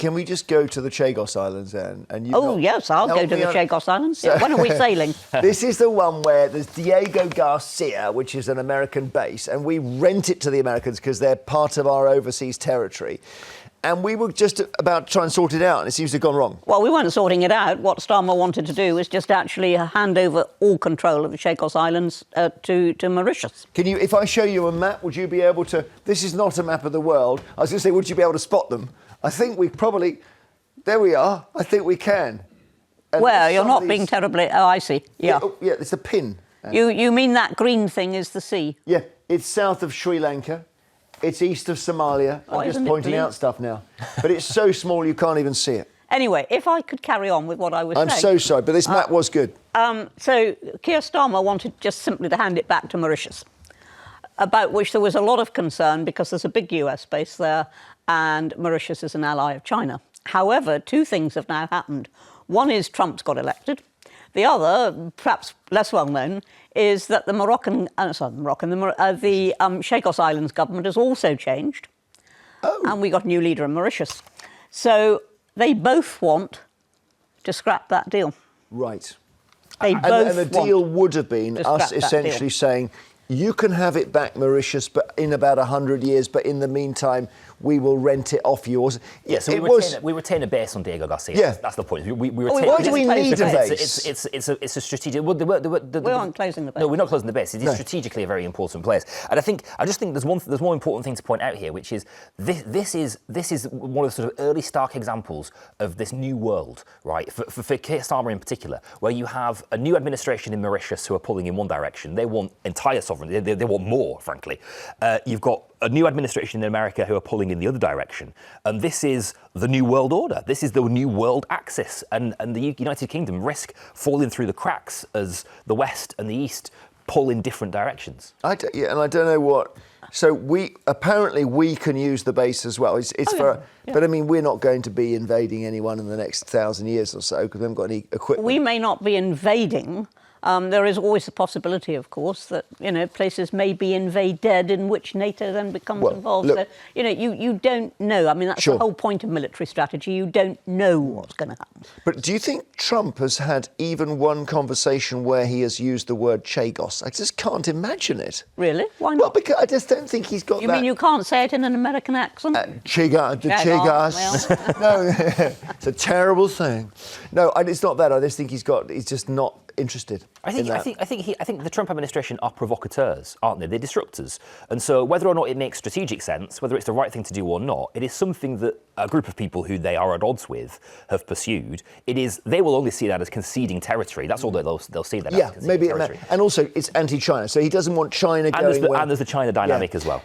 can we just go to the Chagos Islands then? And yes, I'll go to the Chagos Islands. So, when are we sailing? This is the one where there's Diego Garcia, which is an American base, and we rent it to the Americans because they're part of our overseas territory. And we were just about to try and sort it out, and it seems to have gone wrong. Well, we weren't sorting it out. What Starmer wanted to do was just actually hand over all control of the Chagos Islands to Mauritius. Can you, if I show you a map, would you be able to... This is not a map of the world. I was going to say, would you be able to spot them? I think we probably... There we are. I think we can. And well, you're not being terribly... Oh, I see. Yeah. Yeah, it's a pin. You mean that green thing is the sea? Yeah, it's south of Sri Lanka. It's east of Somalia. I'm just pointing out stuff now. But it's so small you can't even see it. Anyway, if I could carry on with what I was saying... I'm so sorry, but this map was good. So Keir Starmer wanted just simply to hand it back to Mauritius, about which there was a lot of concern because there's a big US base there and Mauritius is an ally of China. However, two things have now happened. One is Trump's got elected. The other, perhaps less well known, is that the Chagos Islands government has also changed. Oh. And we got a new leader in Mauritius. So they both want to scrap that deal. Right. They both and the deal would have been us essentially saying, you can have it back, Mauritius, but in about 100 years, but in the meantime, we will rent it off you. Yeah, so we retain a base on Diego Garcia. Yeah. That's the point. Why do we need a base? It's a strategic... We aren't closing the base. No, we're not closing the base. It is strategically a very important place. And I just think there's one important thing to point out here, which is this is one of the sort of early stark examples of this new world, right? For Keir Starmer in particular, where you have a new administration in Mauritius who are pulling in one direction. They want entire sovereignty. They want more, frankly. You've got a new administration in America who are pulling in the other direction. And this is the new world order. This is the new world axis. And the United Kingdom risk falling through the cracks as the West and the East pull in different directions. And I don't know what... So we can use the base as well. But I mean, we're not going to be invading anyone in the next 1,000 years or so because we haven't got any equipment. We may not be invading. There is always the possibility, of course, that places may be invaded, in which NATO then becomes involved. Look, so you don't know. I mean, that's the whole point of military strategy. You don't know what's going to happen. But do you think Trump has had even one conversation where he has used the word Chagos? I just can't imagine it. Really? Why not? Well, because I just don't think he's got You mean you can't say it in an American accent? Chagos. Well. No, it's a terrible thing. No, it's not that. I just think he's just not interested. I think the Trump administration are provocateurs, aren't they? They're disruptors. And so whether or not it makes strategic sense, whether it's the right thing to do or not, it is something that a group of people who they are at odds with have pursued. They will only see that as conceding territory. That's all they'll see that as conceding territory. And also it's anti-China. So he doesn't want China going... And there's the China dynamic as well.